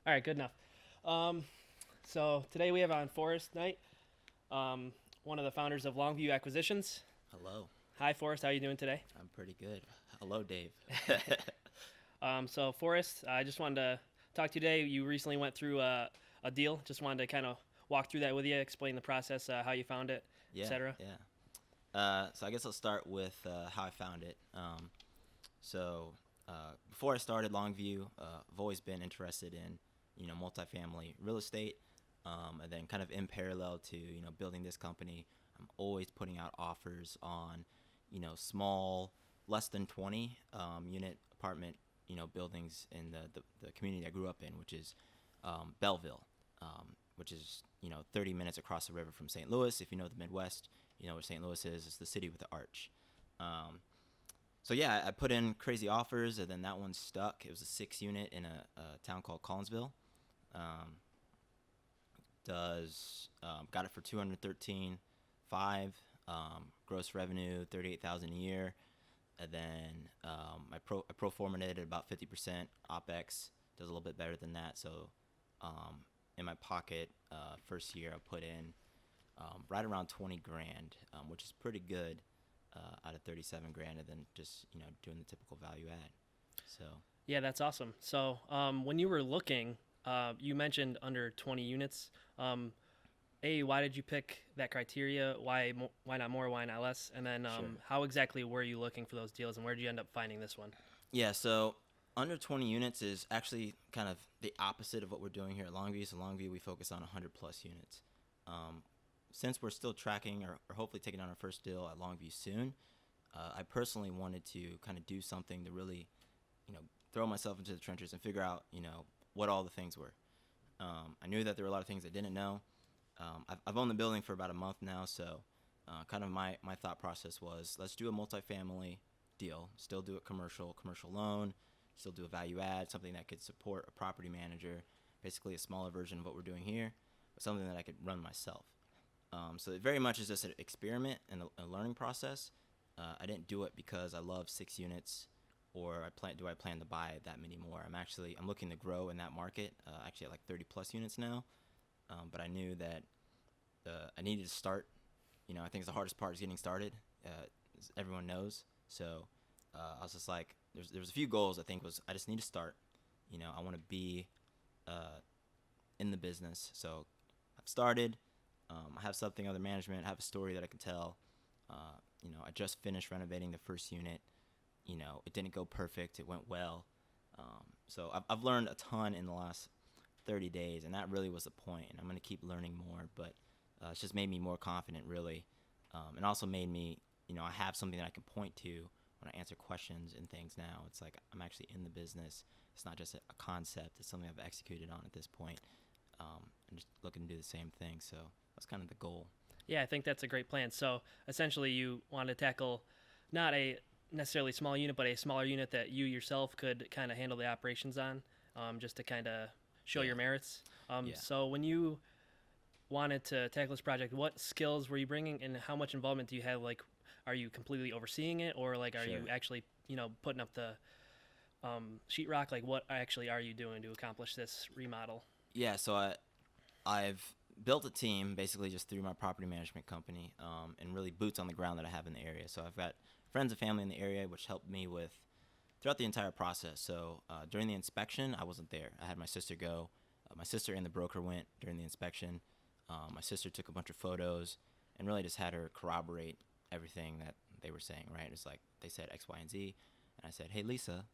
All right, good enough. Um, so today we have on Forrest Knight, one of the founders of Longview Acquisitions. Hello. Hi, Forrest. How are you doing today? I'm pretty good. Hello, Dave. So Forrest, I just wanted to talk to you today. You recently went through a deal. Just wanted to kind of walk through that with you, explain the process, how you found it, Yeah, etc. yeah. So I guess I'll start with how I found it. Before I started Longview, I've always been interested in, multifamily real estate. And then kind of in parallel to, building this company, I'm always putting out offers on, small, less than 20 unit apartment, buildings in the community I grew up in, which is Belleville, which is 30 minutes across the river from St. Louis. If you know the Midwest, you know where St. Louis is. It's the city with the arch. Um, so yeah, I put in crazy offers, and then that one stuck. It was a 6 unit in a town called Collinsville. Um, does Got it for 213.5, gross revenue 38,000 a year, and then I pro formated it at about 50%. OpEx does a little bit better than that. So in my pocket, first year I put in right around 20 grand, which is pretty good out of 37 grand, and then just doing the typical value add. So Yeah, that's awesome. So when you were looking, you mentioned under 20 units. Um, why did you pick that criteria? Why not more? Why not less? And then sure. how exactly were you looking for those deals, and where did you end up finding this one? Yeah, so under 20 units is actually kind of the opposite of what we're doing here at Longview. So Longview, we focus on 100 plus units. Um, since we're still tracking or hopefully taking on our first deal at Longview soon, I personally wanted to kind of do something to really, you know, throw myself into the trenches and figure out, what all the things were. I knew that there were a lot of things I didn't know. I've owned the building for about a month now, so kind of my thought process was, let's do a multifamily deal, still do it commercial loan, still do a value add, something that could support a property manager, basically a smaller version of what we're doing here, but something that I could run myself. So it very much is just an experiment and a learning process. I didn't do it because I love 6 units, or do I plan to buy that many more. I'm looking to grow in that market. Actually, at like 30 plus units now. But I knew that I needed to start. I think the hardest part is getting started, as everyone knows. So I was just like, there was a few goals. I think was I just need to start. I want to be uh, in the business. So I've started. I have something under management. I have a story that I can tell. I just finished renovating the first unit. It didn't go perfect. It went well. So I've learned a ton in the last 30 days, and that really was the point. And I'm going to keep learning more, but it's just made me more confident, really. And also made me, I have something that I can point to when I answer questions and things now. It's like I'm actually in the business. It's not just a concept. It's something I've executed on at this point. I'm just looking to do the same thing. So that's kind of the goal. Yeah, I think that's a great plan. So essentially, you want to tackle not a necessarily small unit, but a smaller unit that you yourself could kind of handle the operations on, just to kind of show Yeah, your merits. yeah. So when you wanted to tackle this project, what skills were you bringing, and how much involvement do you have? Like, are you completely overseeing it, or like, are you Sure. actually, putting up the sheetrock? Like, what actually are you doing to accomplish this remodel? Yeah, so I've built a team basically just through my property management company, and really boots on the ground that I have in the area. So I've got friends and family in the area, which helped me with throughout the entire process. So during the inspection, I wasn't there. I had my sister go. My sister and the broker went during the inspection. My sister took a bunch of photos and really just had her corroborate everything that they were saying. Right? It's like they said X, Y, and Z, and I said, "Hey, Lisa,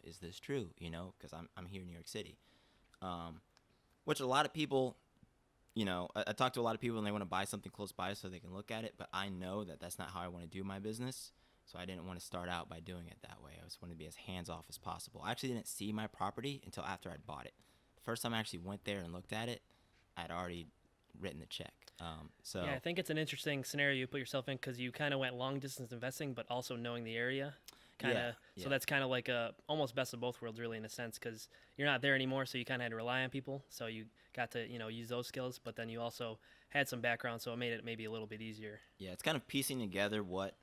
is this true? Because I'm here in New York City." Um, which a lot of people, I talk to a lot of people and they want to buy something close by so they can look at it, but I know that that's not how I want to do my business. So I didn't want to start out by doing it that way. I just wanted to be as hands off as possible. I actually didn't see my property until after I'd bought it. The first time I actually went there and looked at it, I'd already written the check. Yeah, I think it's an interesting scenario you put yourself in because you kind of went long distance investing, but also knowing the area, kind Yeah, of. So yeah, that's kind of like a almost best of both worlds, really, in a sense, because you're not there anymore, so you kind of had to rely on people. So you got to use those skills, but then you also had some background, so it made it maybe a little bit easier. yeah. It's kind of piecing together what,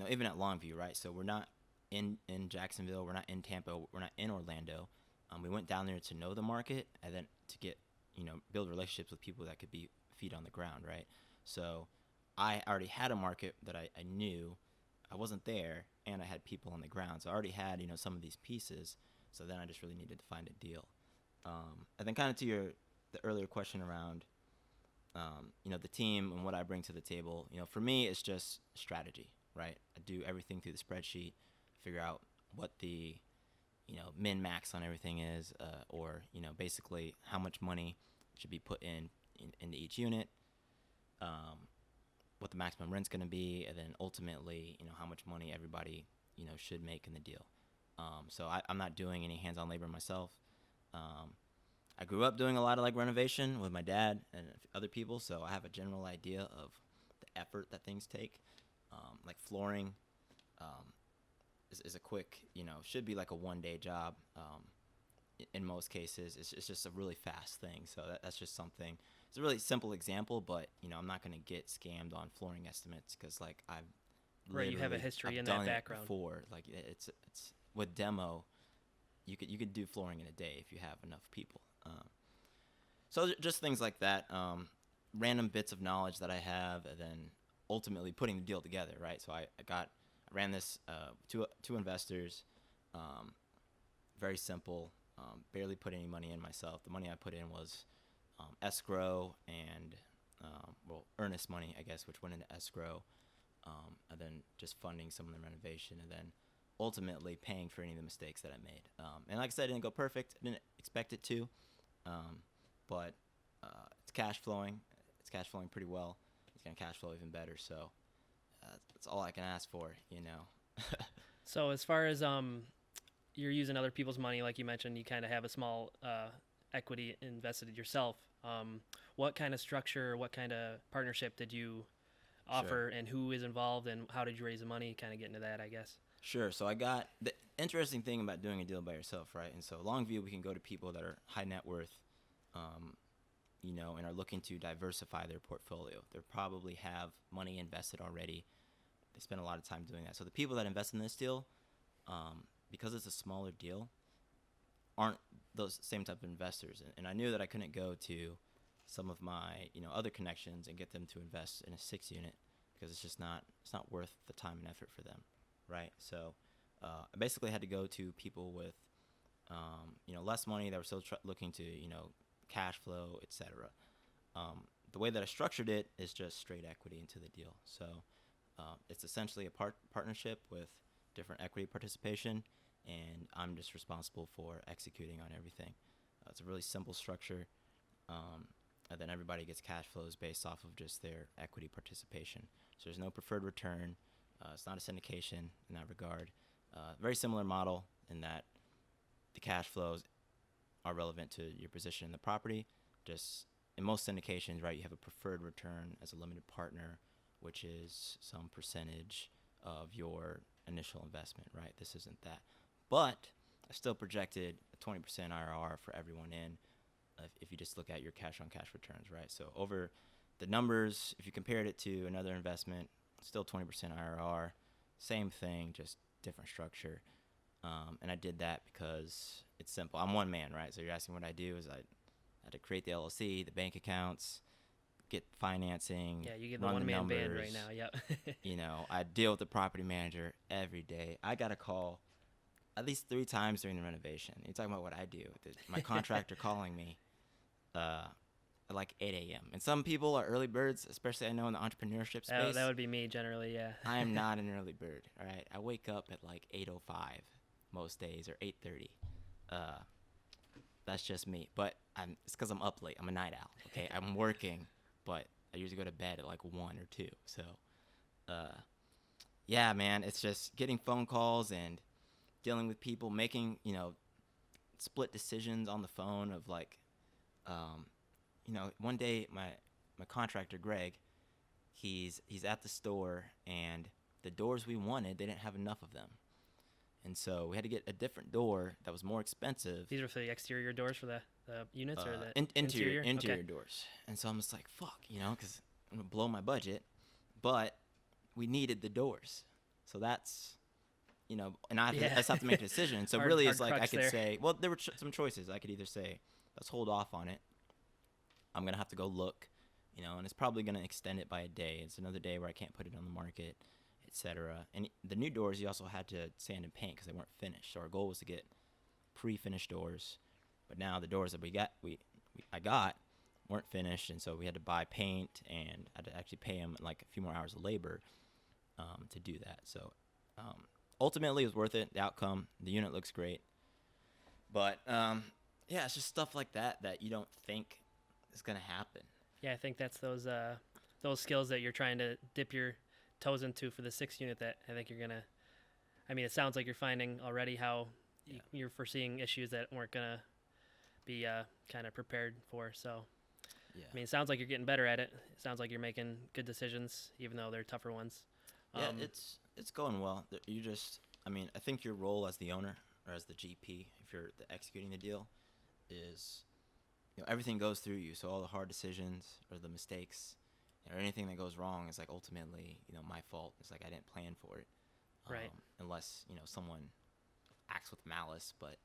even at Longview, right? So we're not in Jacksonville, we're not in Tampa, we're not in Orlando. We went down there to know the market and then to get, build relationships with people that could be feet on the ground, right? So I already had a market that I knew. I wasn't there, and I had people on the ground. So I already had, some of these pieces. So then I just really needed to find a deal. And then kind of to the earlier question around, the team and what I bring to the table, for me, it's just strategy, right? I do everything through the spreadsheet, figure out what the, min max on everything is, or, basically how much money should be put into each unit, what the maximum rent's going to be, and then ultimately, how much money everybody, should make in the deal. So I'm not doing any hands-on labor myself. I grew up doing a lot of like renovation with my dad and other people, so I have a general idea of the effort that things take. Like flooring is a quick, should be like a one-day job. In most cases, it's just a really fast thing. So that's just something. It's a really simple example, but I'm not gonna get scammed on flooring estimates because like Right, you have a history I've in done that it background. before. Like it's with demo, you could do flooring in a day if you have enough people. So just things like that, random bits of knowledge that I have, and then ultimately putting the deal together, right? So I ran this two investors, very simple, barely put any money in myself. The money I put in was escrow and earnest money, I guess, which went into escrow, and then just funding some of the renovation, and then ultimately paying for any of the mistakes that I made. And like I said, it didn't go perfect. I didn't expect it to. But it's cash flowing. It's cash flowing pretty well. It's going to cash flow even better. So that's all I can ask for, So as far as you're using other people's money, like you mentioned, you kind of have a small equity invested yourself. What kind of structure, what kind of partnership did you offer, Sure. and who is involved, and how did you raise the money? Kind of get into that, I guess. Sure. So I got the interesting thing about doing a deal by yourself, right? And so Longview, we can go to people that are high net worth, and are looking to diversify their portfolio. They probably have money invested already. They spend a lot of time doing that. So the people that invest in this deal, because it's a smaller deal, aren't those same type of investors. And I knew that I couldn't go to some of my other connections and get them to invest in a 6 unit because it's not worth the time and effort for them, right? So I basically had to go to people with less money that were still looking to cash flow, etc. The way that I structured it is just straight equity into the deal. So it's essentially a partnership with different equity participation, and I'm just responsible for executing on everything. It's a really simple structure, and then everybody gets cash flows based off of just their equity participation. So there's no preferred return. It's not a syndication in that regard. Very similar model in that the cash flows are relevant to your position in the property. Just in most syndications, right, you have a preferred return as a limited partner, which is some percentage of your initial investment, right? This isn't that. But I still projected a 20% IRR for everyone in if you just look at your cash on cash returns, right? So over the numbers, if you compared it to another investment, still 20% IRR, same thing, just different structure. And I did that because it's simple. I'm one man, right? So you're asking what I do is I had to create the LLC, the bank accounts, get financing, Yeah, you get the run the one-man numbers. band right now. Yep. I deal with the property manager every day. I got a call at least 3 times during the renovation. You're talking about what I do. My contractor calling me at like 8 a.m. And some people are early birds, especially I know in the entrepreneurship space. That would be me generally, yeah. I am not an early bird, all right? I wake up at like 8:05 most days or 8:30. That's just me. But it's because I'm up late. I'm a night owl, okay? I'm working, but I usually go to bed at like 1 or 2. So, yeah, man, it's just getting phone calls and dealing with people, making, split decisions on the phone of like, one day my contractor, Greg, he's at the store, and the doors we wanted, they didn't have enough of them. And so we had to get a different door that was more expensive. These are for the exterior doors for the units or the interior Okay. doors. And so I'm just like, fuck, because I'm going to blow my budget. But we needed the doors. So that's and I Yeah. just have to make a decision. So hard really, hard it's like I crux could there. say, well, there were some choices. I could either say, let's hold off on it. I'm gonna have to go look, and it's probably gonna extend it by a day. It's another day where I can't put it on the market, etc. And the new doors, you also had to sand and paint because they weren't finished. So our goal was to get pre-finished doors, but now the doors that I got weren't finished, and so we had to buy paint, and I had to actually pay them like a few more hours of labor to do that. So ultimately, it was worth it. The outcome, the unit looks great, but yeah, it's just stuff like that you don't think is gonna happen. Yeah, I think that's those skills that you're trying to dip your toes into for the 6 unit that I think you're gonna. I mean, it sounds like you're finding already how Yeah. you're foreseeing issues that weren't gonna be kind of prepared for. So, Yeah. I mean, it sounds like you're getting better at it. It sounds like you're making good decisions, even though they're tougher ones. Yeah, it's going well. You just, I mean, I think your role as the owner or as the GP, if you're executing the deal, is everything goes through you. So all the hard decisions or the mistakes or anything that goes wrong is like ultimately my fault. It's like I didn't plan for it, Right. unless someone acts with malice. But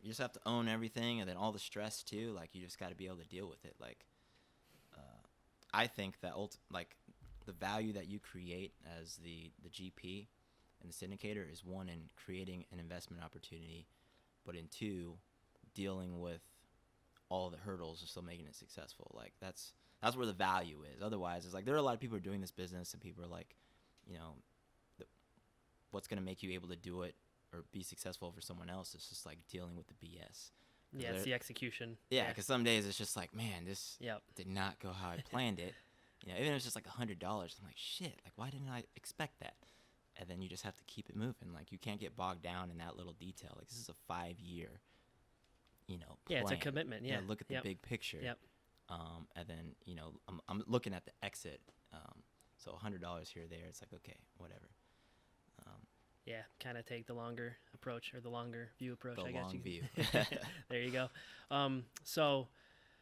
you just have to own everything, and then all the stress too. Like you just got to be able to deal with it. Like I think that like the value that you create as the GP and the syndicator is one in creating an investment opportunity, but in two, dealing with all the hurdles of still making it successful. Like that's where the value is. Otherwise, it's like there are a lot of people who are doing this business, and people are like, the, what's going to make you able to do it or be successful over someone else is just like dealing with the BS. Yeah, it's the execution. Yeah, because some days it's just like, man, this Yep. did not go how I planned it. Even if it's just like $100, I'm like, shit, like why didn't I expect that? And then you just have to keep it moving. Like you can't get bogged down in that little detail. Like this is a 5-year, Yeah, it's a plan. commitment. Yeah. Look at the Yep. big picture. Yep. And then I'm looking at the exit. So $100 here or there. It's like okay, whatever. Yeah, kind of take the longer approach or the longer view approach. The I guess long view. There you go. So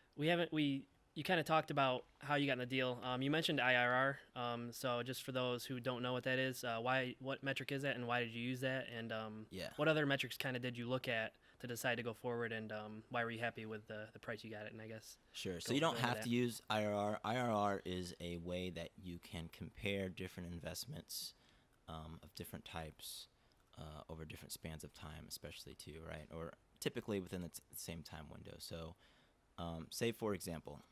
you kind of talked about how you got in the deal. You mentioned IRR. So just for those who don't know what that is, what metric is that, and why did you use that, and Yeah. what other metrics kind of did you look at to decide to go forward, and why were you happy with the price you got it? And I guess Sure. So go- you don't go into have that. to use IRR. IRR is a way that you can compare different investments of different types over different spans of time, especially too, right? Or typically within the same time window. So, say for example,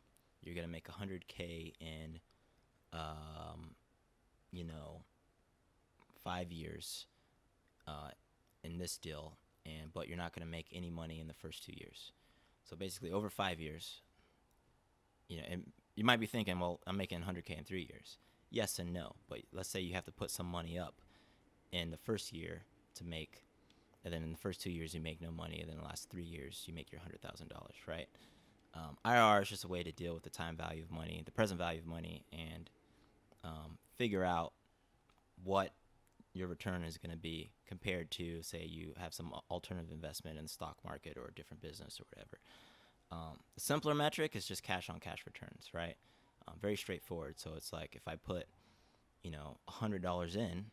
you're gonna make 100K in, you know, 5 years in this deal, but you're not gonna make any money in the first 2 years. So basically, over 5 years, and you might be thinking, well, I'm making 100K in 3 years. Yes and no, but let's say you have to put some money up in the first year to make, and then in the first 2 years you make no money, and then the last 3 years you make your $100,000, right? IRR is just a way to deal with the time value of money, the present value of money, and figure out what your return is going to be compared to, say, you have some alternative investment in the stock market or a different business or whatever. The simpler metric is just cash on cash returns, right? Very straightforward. So it's like if I put, $100 in,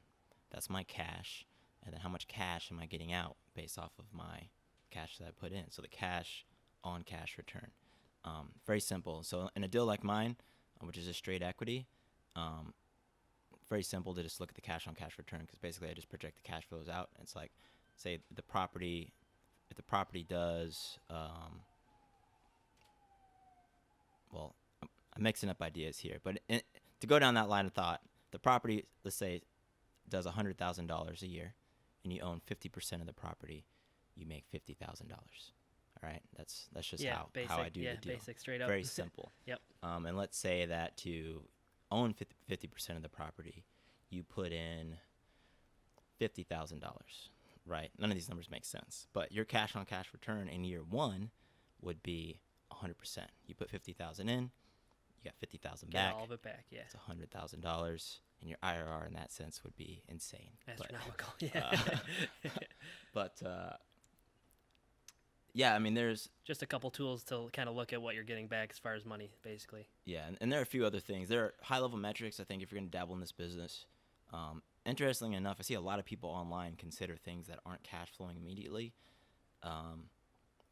that's my cash, and then how much cash am I getting out based off of my cash that I put in? So the cash on cash return. Very simple. So in a deal like mine, which is a straight equity, very simple to just look at the cash on cash return, because basically I just project the cash flows out. And it's like, say if the property does, well, I'm mixing up ideas here, but to go down that line of thought, the property, let's say, does $100,000 a year, and you own 50% of the property, you make $50,000. All right, that's just how I do the deal. Basic, straight up. Very simple. Yep. And let's say that to own 50% of the property, you put in $50,000. Right? None of these numbers make sense, but your cash on cash return in year one would be 100%. You put 50,000 in, you got 50,000 Get back. all of it back. Yeah. It's $100,000, and your IRR in that sense would be insane. Astronomical. Yeah. But yeah, I mean, there's Just a couple tools to kind of look at what you're getting back as far as money, basically. and there are a few other things. There are high level metrics. I think if you're going to dabble in this business, interestingly enough, I see a lot of people online consider things that aren't cash flowing immediately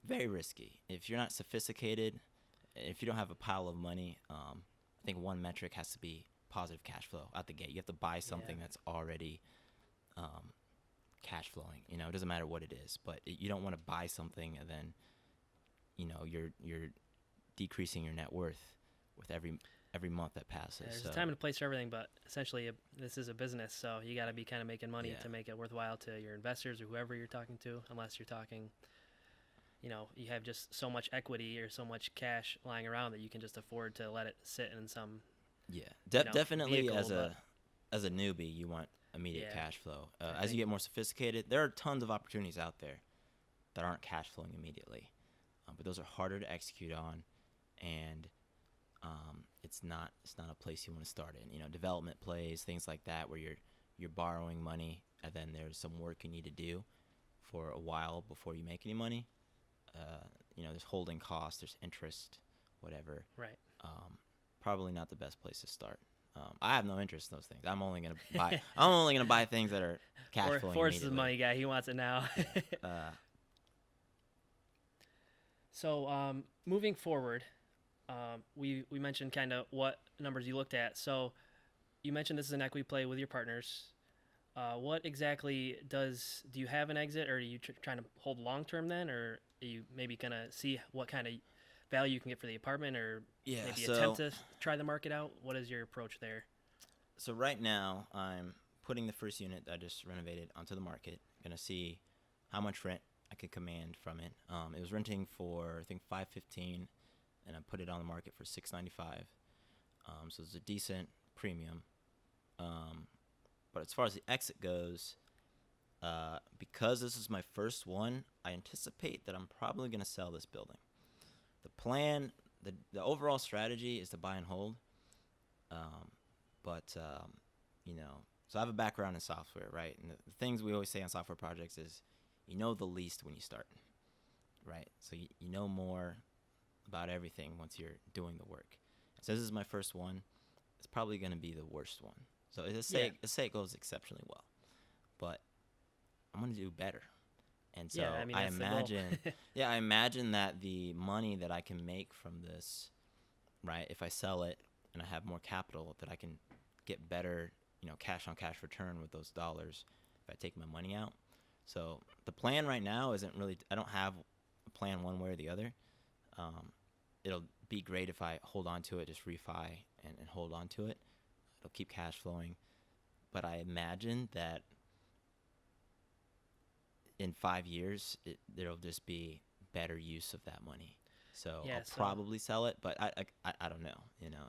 very risky. If you're not sophisticated, if you don't have a pile of money, I think one metric has to be positive cash flow out the gate. You have to buy something Yeah. that's already cash flowing. You know, it doesn't matter what it is, but you don't want to buy something and then, you know, you're decreasing your net worth with every month that passes. There's So a time and a place for everything, but essentially, this is a business, so you got to be kind of making money yeah, to make it worthwhile to your investors or whoever you're talking to, unless you're talking, you have just so much equity or so much cash lying around that you can just afford to let it sit in some, yeah, definitely vehicle. But as a newbie, you want immediate yeah, cash flow. I As you think, get more sophisticated, there are tons of opportunities out there that aren't cash flowing immediately, but those are harder to execute on, and it's not a place you want to start in. You know, development plays, things like that, where you're borrowing money, and then there's some work you need to do for a while before you make any money. You know, there's holding costs, there's interest, whatever. right. Um, Probably not the best place to start. I have no interest in those things. I'm only gonna buy. I'm only gonna buy things that are cash flowing Forrest is a immediately. money guy. He wants it now. Yeah. Uh, So, moving forward, we mentioned kind of what numbers you looked at. So, you mentioned this is an equity play with your partners. What exactly do you have an exit, or are you trying to hold long term then, or are you maybe gonna see what kind of value you can get for the apartment, or yeah. maybe So attempt to try the market out? What is your approach there? so right now I'm putting the first unit that I just renovated onto the market. Gonna see how much rent I could command from it. It was renting for I think 515, and I put it on the market for 695. So it's a decent premium. Um, but as far as the exit goes, because this is my first one, I anticipate that I'm probably gonna sell this building. The plan, the overall strategy is to buy and hold. Um, but you know, so I have a background in software, right? And the things we always say on software projects is, you know the least when you start, right? So you know more about everything once you're doing the work. So this is my first one. It's probably going to be the worst one. So Yeah, let's say it goes exceptionally well, but I'm going to do better. And yeah. I so mean, I that's the goal. imagine, yeah, I imagine that the money that I can make from this, right, if I sell it and I have more capital, that I can get better, you know, cash on cash return with those dollars if I take my money out. So the plan right now isn't really, I don't have a plan one way or the other. Um, it'll be great if I hold on to it, just refi and hold on to it. It'll keep cash flowing. But I imagine that in 5 years, there'll just be better use of that money. So Yeah. I'll So probably sell it, but I don't know, you know.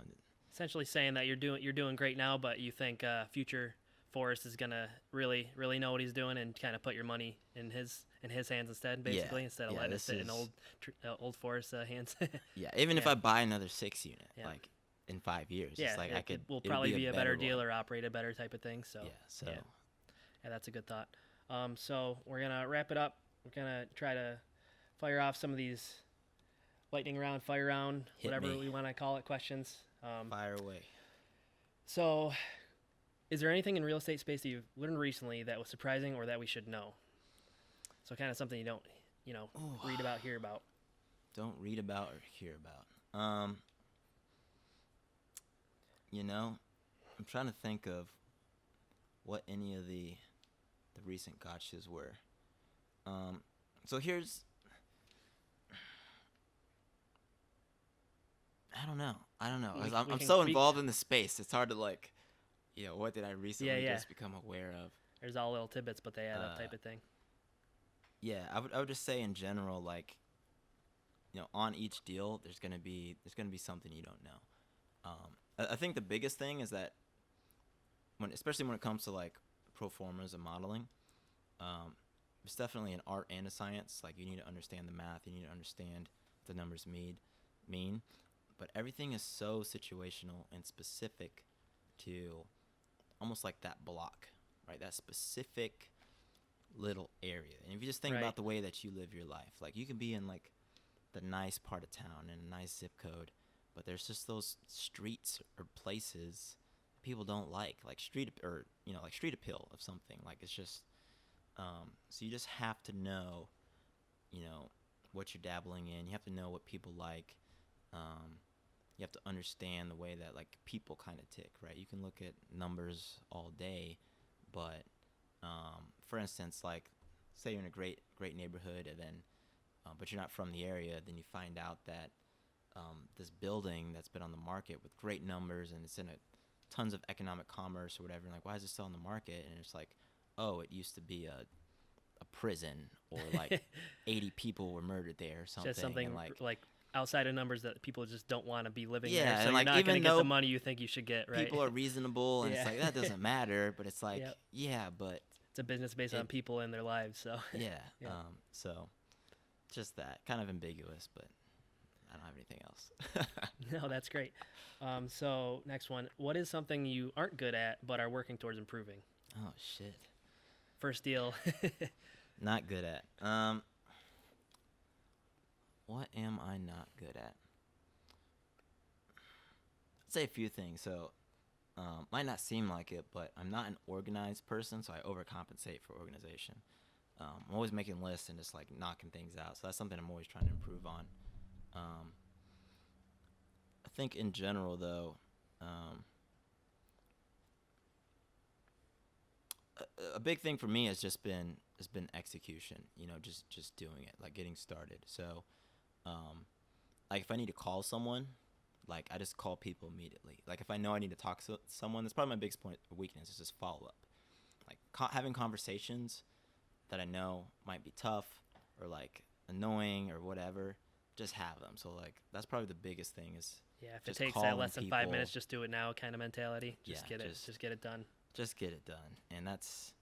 essentially saying that you're doing great now, but you think future Forrest is gonna really know what he's doing and kind of put your money in his hands instead, Yeah, basically, instead of yeah, letting it this sit in is old Forrest hands. yeah. Even if Yeah, I buy another 6 unit, yeah, like in 5 years, yeah. it's like It will it would probably be a be a better better one. deal or operate a better type of thing. So Yeah. So yeah, yeah, that's a good thought. So we're gonna wrap it up. We're gonna try to fire off some of these lightning round, fire round, hit whatever me, we want to call it, questions. fire away. So is there anything in real estate space that you've learned recently that was surprising or that we should know? So kind of something you don't, Ooh, read about, hear about. don't read about or hear about. You know, I'm trying to think of what any of the recent gotchas were. So here's, I don't know. 'Cause We I'm can so be, involved in the space. It's hard to like, you know, what did I yeah, recently yeah. just become aware of? There's all little tidbits, but they add up Uh, type of thing. yeah, I would just say in general, like, you know, on each deal, there's gonna be something you don't know. I think the biggest thing is that especially when it comes to like pro formas and modeling, um, it's definitely an art and a science. Like you need to understand the math, you need to understand what the numbers mean, but everything is so situational and specific to almost like that block, right? That specific little area. And if you just think Right. about the way that you live your life, like you can be in like the nice part of town in a nice zip code, but there's just those streets or places people don't like street or like street appeal of something. Like it's just so you just have to know what you're dabbling in. You have to know what people like. You have to understand the way that like people kind of tick, right? You can look at numbers all day, but for instance, like say you're in a great neighborhood, and then but you're not from the area, then you find out that this building that's been on the market with great numbers and it's in tons of economic commerce or whatever, and like, why is it still on the market? And it's like, oh, it used to be a prison, or like 80 people were murdered there or something. Just something and like outside of numbers that people just don't want to be living Yeah, there. So and you're like not going to even get the though money you think you should get, right? people are reasonable, and Yeah. it's like that doesn't matter, but it's like Yep. yeah, but It's a business based on people and their lives. So yeah, Yeah. So just that kind of ambiguous, but I don't have anything else. no, that's great. So next one, what is something you aren't good at but are working towards improving? Oh shit. First deal. Not good at. What am I not good at? I'd say a few things. So, might not seem like it, but I'm not an organized person, so I overcompensate for organization. I'm always making lists and just like knocking things out. So that's something I'm always trying to improve on. I think in general, though, a big thing for me has been execution. Just doing it, like getting started. So, like if I need to call someone, like I just call people immediately. Like if I know I need to talk to someone, that's probably my biggest point of weakness is just follow up. Like having conversations that I know might be tough or like annoying or whatever, just have them. So like that's probably the biggest thing is Yeah, if it just takes that calling less than 5 people. minutes, just do it now kind of mentality. Just Yeah, get it. Just get it done. just get it done. And that's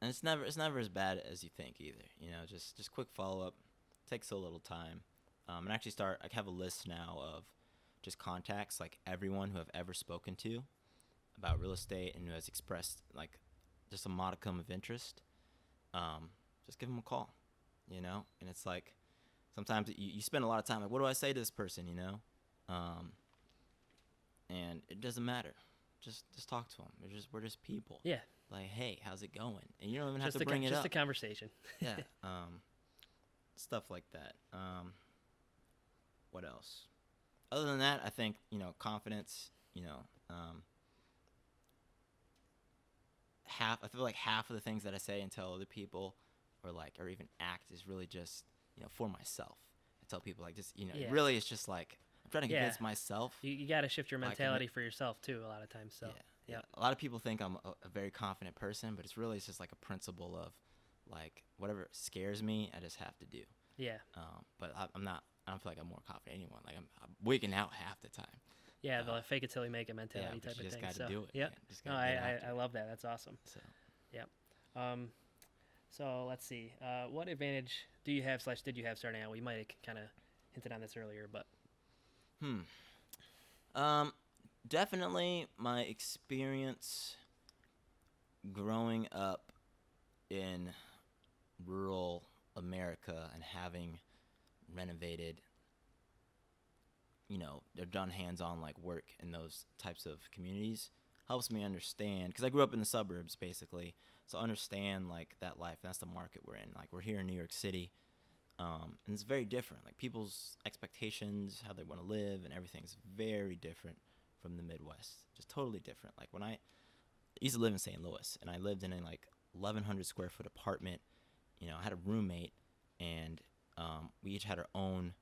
and it's never as bad as you think either. Just quick follow up takes so little time. And actually I have a list now of just contacts, like everyone who I've ever spoken to about real estate and who has expressed like just a modicum of interest. Just give them a call, and it's like sometimes you spend a lot of time like, what do I say to this person, and it doesn't matter. Just talk to them. We're just people. Yeah. Like, hey, how's it going? And you don't even have Just to bring it just up. a conversation. Yeah. Stuff like that. What else? Other than that, I think confidence. I feel like half of the things that I say and tell other people, or even act, is really just for myself. I tell people like just Yeah. really it's just like I'm trying to Yeah. convince myself. You got to shift your Like, mentality for yourself too a lot of times. So Yeah. yeah. A lot of people think I'm a very confident person, but it's just like a principle of like whatever scares me, I just have to do. Yeah. But I'm not. I don't feel like I'm more confident than anyone. Like I'm wigging out half the time. Yeah, the fake it till you make it mentality but type you of just thing. gotta So do it. yeah. Man. Just No, gotta get after I it. love that. That's awesome. So Yeah. So let's see. What advantage do you have / did you have starting out? We might have kind of hinted on this earlier, but definitely my experience growing up in rural America and having renovated, they're done hands-on like work in those types of communities helps me understand, because I grew up in the suburbs basically, so understand like that life. That's the market we're in. Like we're here in New York City, and it's very different. Like people's expectations, how they want to live, and everything's very different from the Midwest. Just totally different. Like when I used to live in St. Louis, and I lived in a like 1,100 square foot apartment. I had a roommate, and we each had our own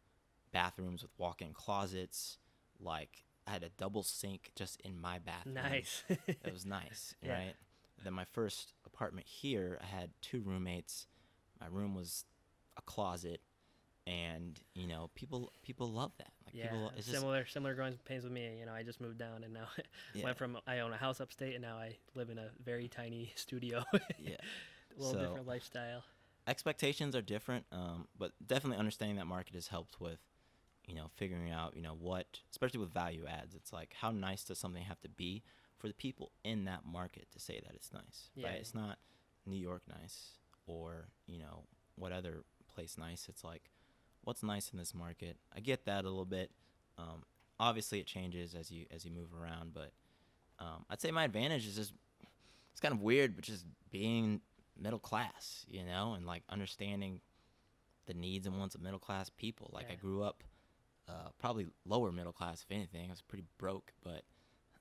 bathrooms with walk-in closets. Like I had a double sink just in my bathroom. nice. It was nice, Yeah. right? Then my first apartment here, I had 2 roommates. My room was a closet, and people love that. Like Yeah, people, it's just similar growing pains with me. I just moved down and now yeah, went from I own a house upstate and now I live in a very tiny studio. yeah. A little So- different lifestyle. Expectations are different, but definitely understanding that market has helped with, figuring out, what, especially with value adds. It's like, how nice does something have to be for the people in that market to say that it's nice, Yeah. right? It's not New York nice or, what other place nice. It's like, what's nice in this market? I get that a little bit. obviously it changes as you move around, but I'd say my advantage is just, it's kind of weird, but just being middle class, and like understanding the needs and wants of middle class people. Like I grew up probably lower middle class, if anything. I was pretty broke, but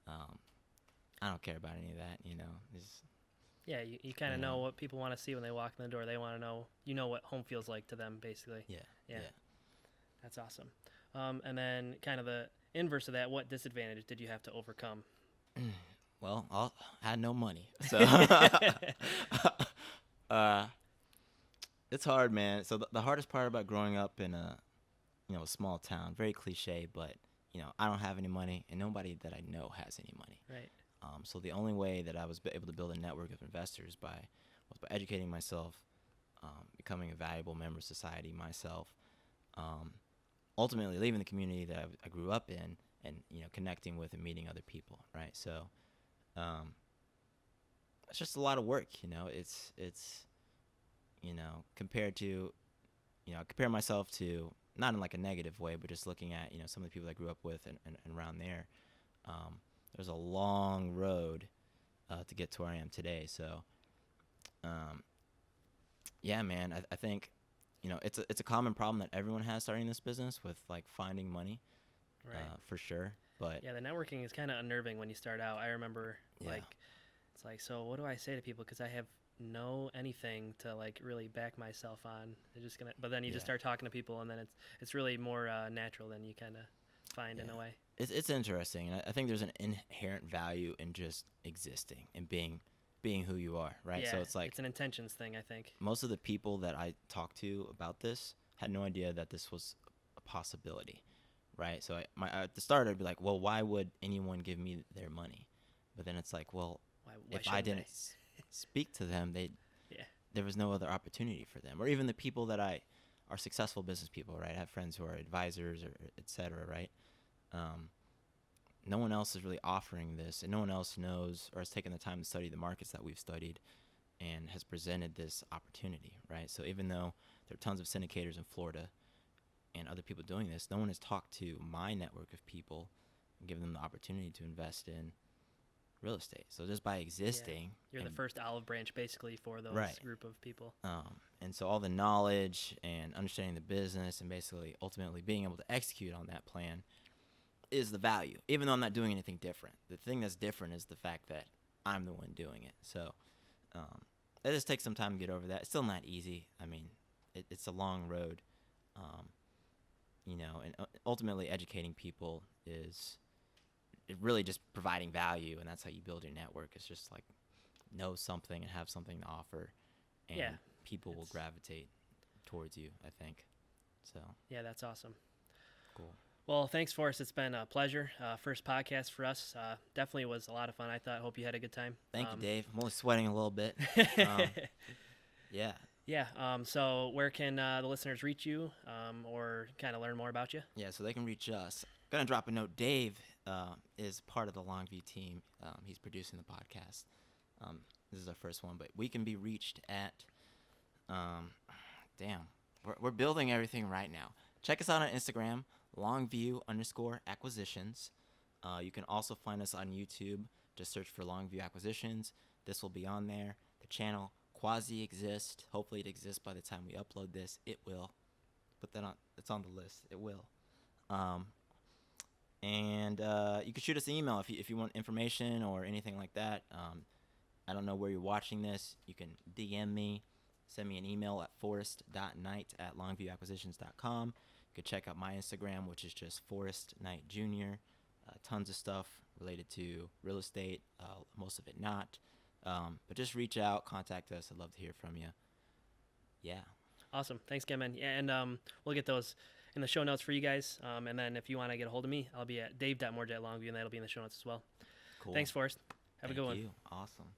I don't care about any of that. It's, Yeah, you kind of know what people want to see when they walk in the door. They want to know, what home feels like to them, basically. Yeah. That's awesome. And then kind of the inverse of that, what disadvantage did you have to overcome? Well, I had no money, so it's hard, man. So the hardest part about growing up in a small town, very cliche, but I don't have any money, and nobody that I know has any money. Right. So the only way that I was able to build a network of investors was by educating myself, becoming a valuable member of society myself, ultimately leaving the community that I grew up in, and connecting with and meeting other people. Right. So it's just a lot of work. It's compared to I compare myself to, not in like a negative way, but just looking at some of the people I grew up with and around there. There's a long road to get to where I am today. So, yeah, man, I think, it's a common problem that everyone has starting this business with, like, finding money, Right. for sure. But yeah, the networking is kind of unnerving when you start out. I remember, it's like, so what do I say to people? Because I have no anything to like really back myself on. They're just gonna, but then you just start talking to people, and then it's really more natural than you kind of find in a way. It's interesting, and I think there's an inherent value in just existing and being who you are, right? Yeah, So it's like, it's an intentions thing, I think. most of the people that I talked to about this had no idea that this was a possibility, right? So at the start, I'd be like, well, why would anyone give me their money? But then it's like, well, Why if I didn't speak to them, there was no other opportunity for them. Or even the people that are successful business people, right? I have friends who are advisors, or et cetera, right? No one else is really offering this, and no one else knows or has taken the time to study the markets that we've studied and has presented this opportunity, right? So even though there are tons of syndicators in Florida and other people doing this, no one has talked to my network of people and given them the opportunity to invest in real estate. So just by existing, you're the first olive branch basically for those group of people. And so all the knowledge and understanding the business and basically ultimately being able to execute on that plan is the value, even though I'm not doing anything different. The thing that's different is the fact that I'm the one doing it. So it just takes some time to get over that. It's still not easy. I mean, it's a long road, and ultimately educating people is really just providing value, and that's how you build your network. It's just like, know something and have something to offer, and people will gravitate towards you, I think. So yeah, that's awesome. Cool. Well, thanks, Forrest. It's been a pleasure. First podcast for us. Definitely was a lot of fun. I hope you had a good time. Thank you, Dave. I'm only sweating a little bit. Yeah. Yeah. So where can the listeners reach you, or kind of learn more about you? Yeah, so they can reach us. Gonna drop a note. Dave is part of the Longview team. He's producing the podcast. This is our first one, but we can be reached at we're building everything right now. Check us out on Instagram, Longview_acquisitions. You can also find us on YouTube. Just search for Longview Acquisitions. This will be on there. The channel quasi-exists. Hopefully it exists by the time we upload this. It will. Put that on. It's on the list. It will. And you can shoot us an email if you want information or anything like that. I don't know where you're watching this. You can DM me. Send me an email at forrest.knight@longviewacquisitions.com. You can check out my Instagram, which is just Forrest Knight Jr. Tons of stuff related to real estate, most of it not. But just reach out, contact us. I'd love to hear from you. Yeah. Awesome. Thanks again, man. Yeah, and we'll get those in the show notes for you guys. And then if you want to get a hold of me, I'll be at dave.morja@longview, and that'll be in the show notes as well. Cool. Thanks, Forrest. Have a good one. Thank you. Awesome.